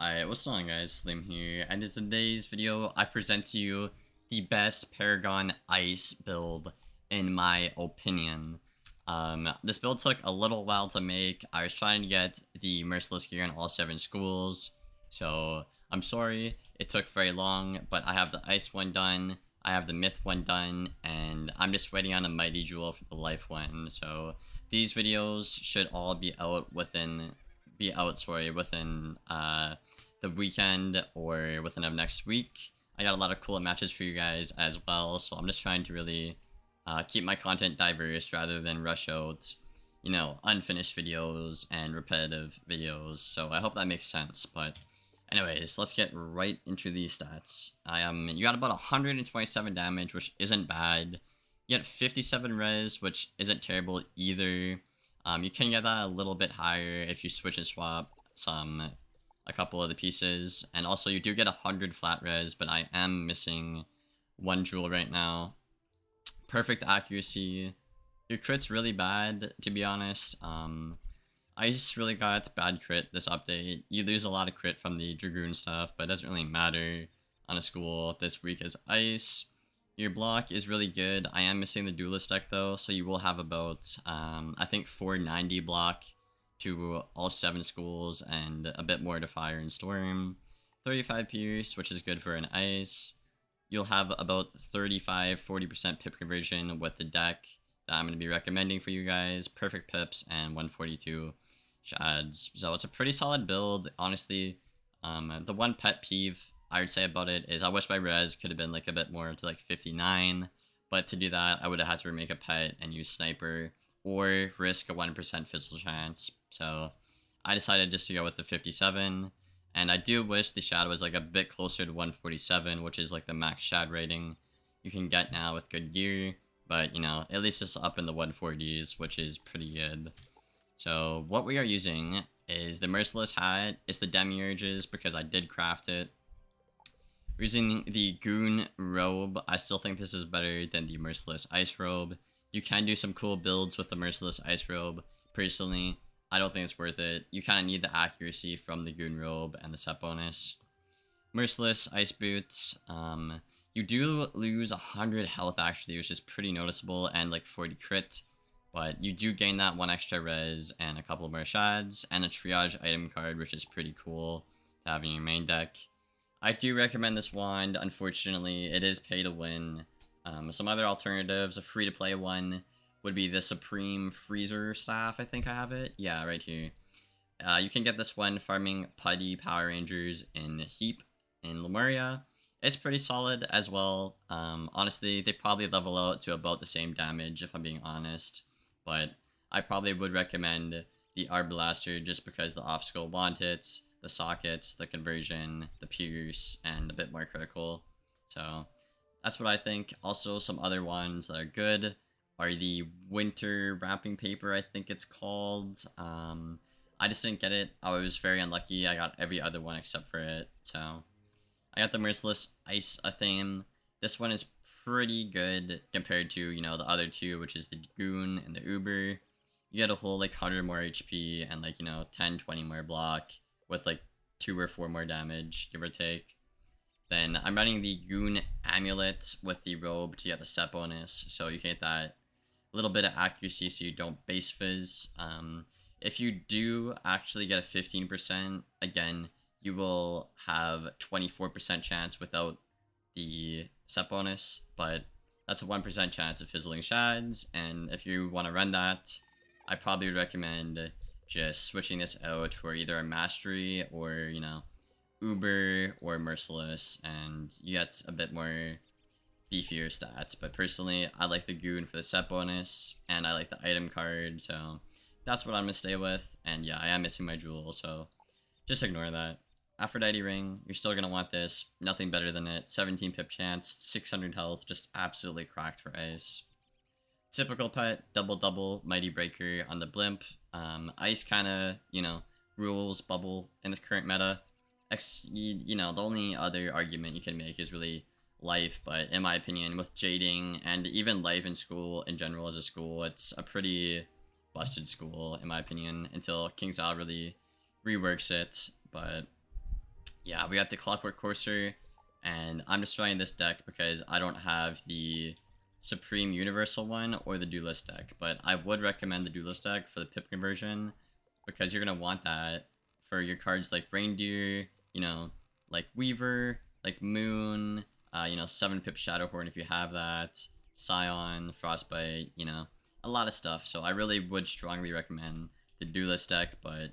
Alright, what's going on guys, Slim here, and in today's video, I present to you the best Paragon Ice build, in my opinion. This build took a little while to make. I was trying to get the Merciless gear in all 7 schools, so I'm sorry it took very long, but I have the Ice one done, I have the Myth one done, and I'm just waiting on a Mighty Jewel for the Life one, so these videos should all be out within the weekend or within of next week. I got a lot of cool matches for you guys as well, so I'm just trying to really keep my content diverse rather than rush out, unfinished videos and repetitive videos. So I hope that makes sense. But anyways, let's get right into these stats. You got about 127 damage, which isn't bad. You get 57 res, which isn't terrible either. You can get that a little bit higher if you switch and swap a couple of the pieces, and also you do get 100 flat res, but I am missing 1 jewel right now. Perfect accuracy. Your crit's really bad, to be honest. I just really got bad crit this update. You lose a lot of crit from the Dragoon stuff, but it doesn't really matter on a school this week as Ice. Your block is really good. I am missing the Duelist deck though, so you will have about, I think 490 block to all 7 schools and a bit more to Fire and Storm. 35 Pierce, which is good for an Ice. You'll have about 35-40% pip conversion with the deck that I'm going to be recommending for you guys. Perfect pips and 142 shads. So it's a pretty solid build, honestly. The one pet peeve I would say about it is I wish my res could have been like a bit more to like 59, but to do that I would have had to remake a pet and use Sniper or risk a 1% fizzle chance. So I decided just to go with the 57, and I do wish the shad was like a bit closer to 147, which is like the max shad rating you can get now with good gear, but at least it's up in the 140s, which is pretty good. So what we are using is the Merciless hat. It's the Demiurges because I did craft it. We're using the Goon robe. I still think this is better than the Merciless Ice robe. You can do some cool builds with the Merciless Ice robe. Personally, I don't think it's worth it. You kind of need the accuracy from the Goon robe and the set bonus. Merciless Ice boots. You do lose 100 health actually, which is pretty noticeable, and like 40 crit. But you do gain that 1 extra res and a couple more shads and a triage item card, which is pretty cool to have in your main deck. I do recommend this wand. Unfortunately, it is pay to win. Some other alternatives, a free-to-play one, would be the Supreme Freezer Staff. I think I have it. Yeah, right here. You can get this one farming Putty Power Rangers in Heap in Lemuria. It's pretty solid as well. Honestly, they probably level out to about the same damage, if I'm being honest. But I probably would recommend the Arbalaster just because the off-skill wand hits, the sockets, the conversion, the pierce, and a bit more critical. So that's what I think. Also, some other ones that are good are the Winter Wrapping Paper, I think it's called. I just didn't get it. I was very unlucky. I got every other one except for it. So I got the Merciless Ice theme. This one is pretty good compared to, the other two, which is the Goon and the Uber. You get a whole, 100 more HP and, 10, 20 more block with, 2 or 4 more damage, give or take. Then I'm running the Goon Amulet with the robe to get the set bonus, so you can get that little bit of accuracy so you don't base fizz. If you do actually get a 15%, again, you will have 24% chance without the set bonus, but that's a 1% chance of fizzling shads, and if you want to run that, I probably would recommend just switching this out for either a Mastery or, Uber or Merciless, and you get a bit more beefier stats. But personally, I like the Goon for the set bonus, and I like the item card, so that's what I'm gonna stay with. And yeah, I am missing my jewel, so just ignore that. Aphrodite Ring, you're still gonna want this. Nothing better than it. 17 pip chance, 600 health, just absolutely cracked for Ice. Typical pet, double Mighty Breaker on the Blimp. Ice kinda, rules Bubble in this current meta. The only other argument you can make is really Life, but in my opinion, with Jading and even Life in school in general as a school, it's a pretty busted school in my opinion until KingsIsle really reworks it. But yeah, we got the Clockwork Courser, and I'm just trying this deck because I don't have the Supreme Universal one or the Duelist deck, but I would recommend the Duelist deck for the pip conversion because you're gonna want that for your cards like Reindeer, you know, like Weaver, like Moon, 7 pip Shadowhorn if you have that, Scion, Frostbite, a lot of stuff. So I really would strongly recommend the Duelist deck, but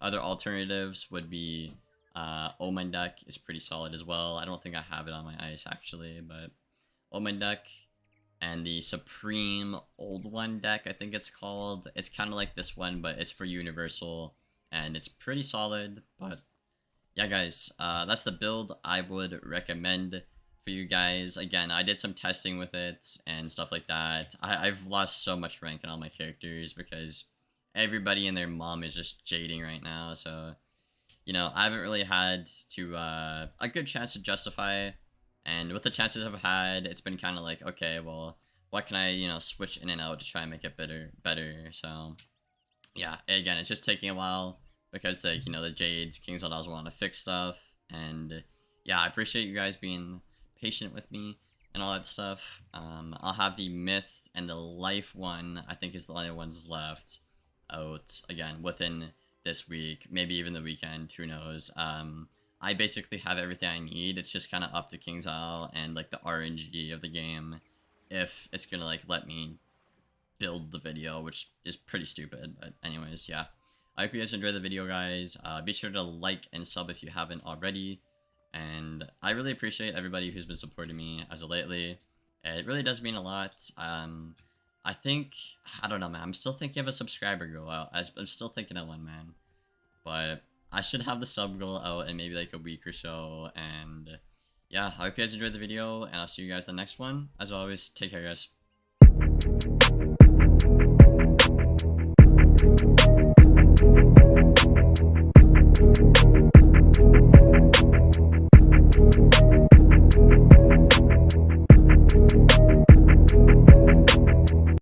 other alternatives would be Omen deck is pretty solid as well. I don't think I have it on my ice actually, but Omen deck and the Supreme Old One deck, I think it's called. It's kind of like this one, but it's for Universal, and it's pretty solid. But yeah, guys, that's the build I would recommend for you guys. Again, I did some testing with it and stuff like that. I've lost so much rank in all my characters because everybody and their mom is just jading right now, so I haven't really had to a good chance to justify, and with the chances I've had, it's been kind of like, okay, well, what can I switch in and out to try and make it better. So yeah, again, it's just taking a while because the Jades, Kings Outlaws want to fix stuff, and yeah, I appreciate you guys being patient with me and all that stuff. I'll have the Myth and the Life one, I think is the only ones left out again within this week, maybe even the weekend, who knows. I basically have everything I need. It's just kind of up to King's Isle and like the RNG of the game if it's gonna like let me build the video, which is pretty stupid. But anyways, yeah, I hope you guys enjoyed the video, guys. Be sure to like and sub if you haven't already, and I really appreciate everybody who's been supporting me as of lately. It really does mean a lot. I think, I don't know, man, I'm still thinking of a subscriber goal out. I'm still thinking of one, man. But I should have the sub goal out in maybe like a week or so. And yeah, I hope you guys enjoyed the video, and I'll see you guys in the next one. As always, take care, guys.